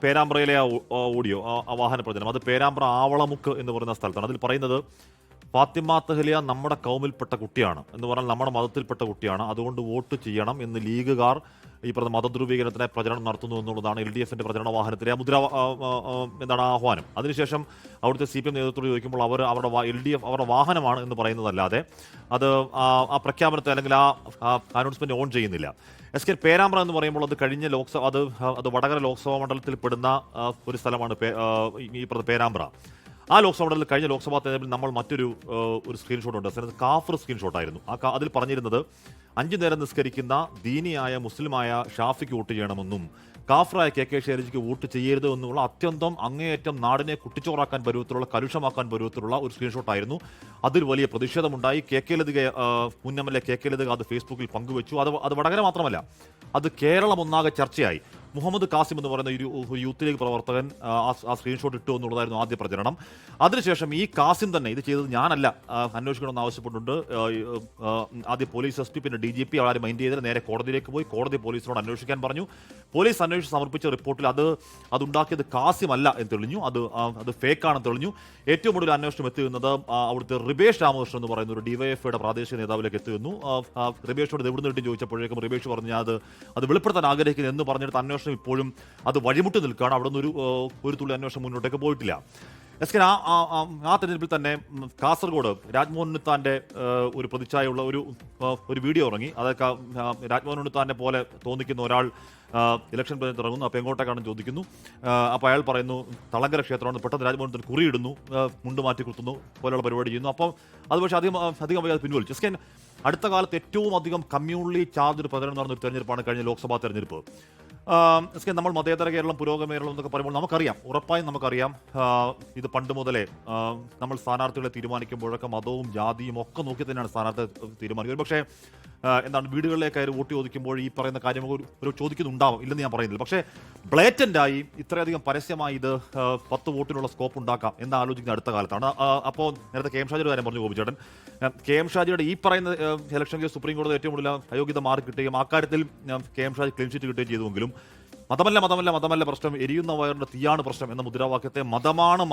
പേരാമ്പ്രയിലെ audio ആ വാഹന പ്രചരണം അത് പേരാമ്പ്ര ആവളമുക്ക് എന്ന് പറയുന്ന സ്ഥലത്താണ്. അതിൽ പറയുന്നത് ഫാത്തിമ തഹ്ലിയ നമ്മുടെ കൗമിൽപ്പെട്ട കുട്ടിയാണ് എന്ന് പറഞ്ഞാൽ നമ്മുടെ മതത്തിൽപ്പെട്ട കുട്ടിയാണ്, അതുകൊണ്ട് വോട്ട് ചെയ്യണം എന്ന് ലീഗുകാർ ഈ പറഞ്ഞ മതധ്രുവീകരണത്തിനായി പ്രചരണം നടത്തുന്നു എന്നുള്ളതാണ് LDFന്റെ പ്രചരണ വാഹനത്തിലെ ആഹ്വാനം. അതിനുശേഷം അവിടുത്തെ CPM നേതൃത്വത്തോട് ചോദിക്കുമ്പോൾ അവരുടെ LDF അവരുടെ വാഹനമാണ് എന്ന് പറയുന്നതല്ലാതെ അത് ആ പ്രഖ്യാപനത്തെ അല്ലെങ്കിൽ ആ അനൗൺസ്മെന്റ് ഓൺ ചെയ്യുന്നില്ല. SK പേരാമ്പ്ര എന്ന് പറയുമ്പോൾ അത് കഴിഞ്ഞ ലോക്സഭ അത് വടകര ലോക്സഭാ മണ്ഡലത്തിൽ പെടുന്ന ഒരു സ്ഥലമാണ് ഈ പേരാമ്പ്ര. ആ ലോക്സഭാ മണ്ഡലത്തിൽ കഴിഞ്ഞ ലോക്സഭാ തെരഞ്ഞെടുപ്പിൽ നമ്മൾ മറ്റൊരു സ്ക്രീൻഷോട്ട് ഉണ്ട്. അതിനകത്ത് കാഫർ സ്ക്രീൻഷോട്ടായിരുന്നു. അതിൽ പറഞ്ഞിരുന്നത് 5 നേരം നിസ്കരിക്കുന്ന ദീനിയായ മുസ്ലിമായ ഷാഫിക്ക് വോട്ട് ചെയ്യണമെന്നും കാഫറായ KK ശൈലജയ്ക്ക് വോട്ട് ചെയ്യരുത് എന്നുള്ള അത്യന്തം അങ്ങേയറ്റം നാടിനെ കുട്ടിച്ചോറാക്കാൻ പരുവത്തിലുള്ള കലുഷമാക്കാൻ പരുവത്തിലുള്ള ഒരു സ്ക്രീൻഷോട്ടായിരുന്നു. അതിൽ വലിയ പ്രതിഷേധമുണ്ടായി. മുൻ MLA KK ലതിക അത് ഫേസ്ബുക്കിൽ പങ്കുവച്ചു. അത് വടകര മാത്രമല്ല, അത് കേരളം ഒന്നാകെ ചർച്ചയായി. മുഹമ്മദ് കാസിം എന്ന് പറയുന്ന ഒരു യൂത്ത് ലീഗ് പ്രവർത്തകൻ ആ സ്ക്രീൻഷോട്ട് ഇട്ടു എന്നുള്ളതായിരുന്നു ആദ്യ പ്രചരണം. അതിനുശേഷം ഈ കാസിം തന്നെ ഇത് ചെയ്തത് ഞാനല്ല, അന്വേഷിക്കണമെന്ന് ആവശ്യപ്പെട്ടിട്ടുണ്ട്. ആദ്യം പോലീസ് SP പിന്നെ DGP ആരും മൈൻഡ് ചെയ്തില്ല. നേരെ കോടതിയിലേക്ക് പോയി. കോടതി പോലീസിനോട് അന്വേഷിക്കാൻ പറഞ്ഞു. പോലീസ് അന്വേഷിച്ച് സമർപ്പിച്ച റിപ്പോർട്ടിൽ അതുണ്ടാക്കിയത് കാസിം അല്ല എന്ന് തെളിഞ്ഞു. അത് ഫേക്കാണെന്ന് തെളിഞ്ഞു. ഏറ്റവും കൂടുതൽ അന്വേഷണം എത്തുന്നത് അവിടുത്തെ റിബേഷ് രാമകൃഷ്ണൻ എന്ന് പറയുന്ന ഒരു DYFIയുടെ പ്രാദേശിക നേതാവിലേക്ക് എത്തുന്നു. റിബേഷിനോട് ഇത് എവിടെ നിന്ന് ചോദിച്ചപ്പോഴേക്കും റിബേഷ് പറഞ്ഞു അത് വെളിപ്പെടുത്താൻ ആഗ്രഹിക്കുന്നു എന്ന് പറഞ്ഞിട്ട് അന്വേഷണം ഇപ്പോഴും അത് വഴിമുട്ടി നിൽക്കുകയാണ്. അവിടെ നിന്ന് ഒരു തുള്ളി അന്വേഷണം മുന്നോട്ടേക്ക് പോയിട്ടില്ല. ആ തെരഞ്ഞെടുപ്പിൽ തന്നെ കാസർഗോഡ് രാജ്മോഹൻ ഉണ്ണിത്താന്റെ ഒരു പ്രതിച്ഛായുള്ള ഒരു വീഡിയോ ഇറങ്ങി. അതൊക്കെ രാജ്മോഹൻ ഉണ്ണിത്താന്റെ പോലെ തോന്നിക്കുന്ന ഒരാൾ ഇലക്ഷൻ പ്രചരണത്തിൽ ഇറങ്ങുന്നു. അപ്പോൾ എങ്ങോട്ടേക്കാണെന്ന് ചോദിക്കുന്നു. അപ്പോൾ അയാൾ പറയുന്നു തളങ്കര ക്ഷേത്രമാണ്. പെട്ടെന്ന് രാജ്മോഹൻ ഉണ്ണിത്താൻ കുറിയിടുന്നു, മുണ്ട് മാറ്റി കുത്തുന്നു പോലെയുള്ള പരിപാടി ചെയ്യുന്നു. അപ്പം അത് പക്ഷേ അധികം വൈകാതെ പിൻവലിച്ചു. അടുത്ത കാലത്ത് ഏറ്റവും അധികം കമ്മ്യൂണലി ചാർജ്ഡ് പ്രചരണം നടന്ന ഒരു തെരഞ്ഞെടുപ്പാണ് കഴിഞ്ഞ ലോക്സഭാ തെരഞ്ഞെടുപ്പ്. നമ്മൾ മതേതര കേരളം പുരോഗമന കേരളം എന്നൊക്കെ പറയുമ്പോൾ നമുക്കറിയാം, ഉറപ്പായും നമുക്കറിയാം, ഇത് പണ്ട് മുതലേ നമ്മൾ സ്ഥാനാർത്ഥികളെ തീരുമാനിക്കുമ്പോഴൊക്കെ മതവും ജാതിയും ഒക്കെ നോക്കി തന്നെയാണ് സ്ഥാനാർത്ഥി തീരുമാനിക്കുന്നത്. പക്ഷേ വീടുകളിലേക്ക് കയറി വോട്ട് ചോദിക്കുമ്പോൾ ഈ പറയുന്ന കാര്യങ്ങൾ ഒരു ചോദിക്കുന്നുണ്ടാവും, ഇല്ലെന്ന് ഞാൻ പറയുന്നില്ല. പക്ഷേ ബ്ലേറ്റൻ്റായി ഇത്രയധികം പരസ്യമായി ഇത് 10 വോട്ടിനുള്ള സ്കോപ്പ് ഉണ്ടാക്കാം എന്ന് ആലോചിക്കുന്ന അടുത്ത കാലത്താണ്. അപ്പോൾ നേരത്തെ KM ഷാജിയുടെ കാര്യം പറഞ്ഞു ഗോപിച്ചേട്ടൻ. KM ഷാജിയുടെ ഈ പറയുന്ന ഇലക്ഷൻ കേസ് സുപ്രീം കോടതി ഏറ്റവും കൂടുതൽ അയോഗ്യത മാർക്ക് കിട്ടുകയും ആ കാര്യത്തിൽ KM ഷാജി ക്ലീൻ ഷീറ്റ് കിട്ടുകയും ചെയ്തുവെങ്കിലും മതമല്ല പ്രശ്നം, എരിയുന്ന വയറിന്റെ തീയാണ് പ്രശ്നം എന്ന മുദ്രാവാക്യത്തെ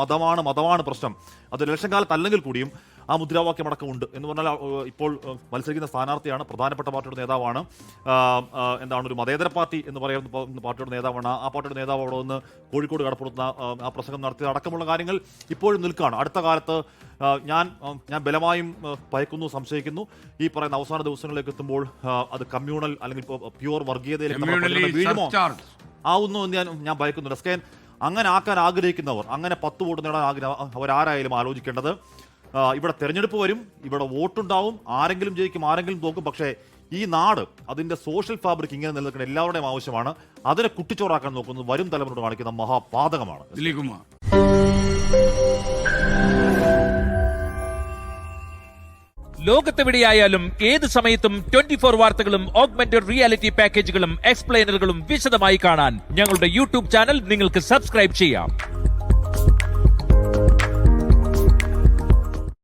മതമാണ് പ്രശ്നം, അത് ഇലക്ഷൻ കാലത്തല്ലെങ്കിൽ കൂടിയും ആ മുദ്രാവാക്യം അടക്കമുണ്ട് എന്ന് പറഞ്ഞാൽ ഇപ്പോൾ മത്സരിക്കുന്ന സ്ഥാനാർത്ഥിയാണ്, പ്രധാനപ്പെട്ട പാർട്ടിയുടെ നേതാവാണ്, ഒരു മതേതര പാർട്ടി എന്ന് പറയുന്ന പാർട്ടിയുടെ നേതാവാണ്. ആ പാർട്ടിയുടെ നേതാവ് അവിടെ നിന്ന് കോഴിക്കോട് കടപ്പുറത്തുന്ന ആ പ്രസംഗം നടത്തിയ അടക്കമുള്ള കാര്യങ്ങൾ ഇപ്പോഴും നിൽക്കുകയാണ്. അടുത്ത കാലത്ത് ഞാൻ ബലമായും ഭയക്കുന്നു, സംശയിക്കുന്നു, ഈ പറയുന്ന അവസാന ദിവസങ്ങളിലേക്ക് എത്തുമ്പോൾ അത് കമ്മ്യൂണൽ അല്ലെങ്കിൽ പ്യുവർ വർഗീയതയിലേക്ക് വീഴുമോ ആവുന്നു എന്ന് ഞാൻ ഭയക്കുന്നുണ്ട്. അങ്ങനെ ആക്കാൻ ആഗ്രഹിക്കുന്നവർ, അങ്ങനെ 10 വോട്ട് നേടാൻ അവരാരായാലും ആലോചിക്കേണ്ടത്, ഇവിടെ തെരഞ്ഞെടുപ്പ് വരും, ഇവിടെ വോട്ടുണ്ടാവും, ആരെങ്കിലും ജയിക്കും, ആരെങ്കിലും തോക്കും. പക്ഷേ ഈ നാട്, അതിന്റെ സോഷ്യൽ ഫാബ്രിക് ഇങ്ങനെ നിലനിൽക്കുന്ന എല്ലാവരുടെയും ആവശ്യമാണ്. അതിനെ കുട്ടിച്ചോറാക്കാൻ നോക്കുന്നത് വരും തലമുറയോട് കാണിക്കുന്ന മഹാപാതകമാണ്. ലോകത്തെവിടെയായാലും ഏത് സമയത്തും 24 വാർത്തകളും ഓഗ്മെന്റഡ് റിയാലിറ്റി പാക്കേജുകളും എക്സ്പ്ലെയിനറുകളും വിശദമായി കാണാൻ ഞങ്ങളുടെ YouTube ചാനൽ നിങ്ങൾക്ക് സബ്സ്ക്രൈബ് ചെയ്യാം.